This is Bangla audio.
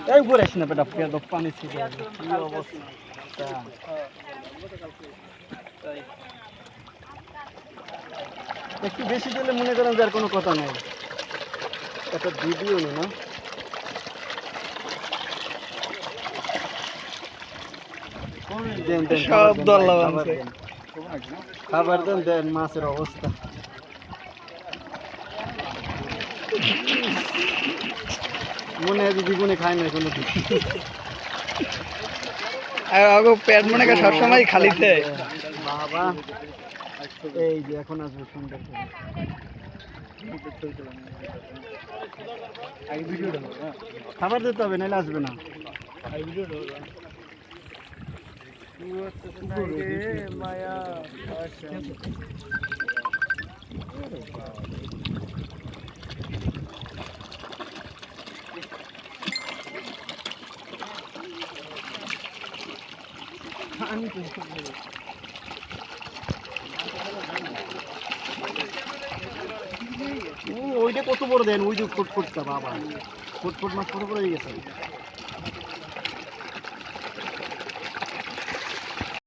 এই উপরে আসি না বেটা পানি ছিল কি অবস্থা একটু বেশি দিলে মনে করেন যে আর কোনো কথা নেই একটা ভিডিও নেই না সব দল্লা খাবার দেন দেন মাছের অবস্থা মনে হয় জীবনে খায় না কোনো পেট মনে করে সবসময় খালিতে বাবা এই যে এখন আসবে সুন্দর খাবার দিতে হবে নাহলে আসবে না মায়া ওইটা কত বড় দেন ওই যে ফুট ফুটটা বাবা ফুট ফুট মাছ কত বড় হয়ে গেছে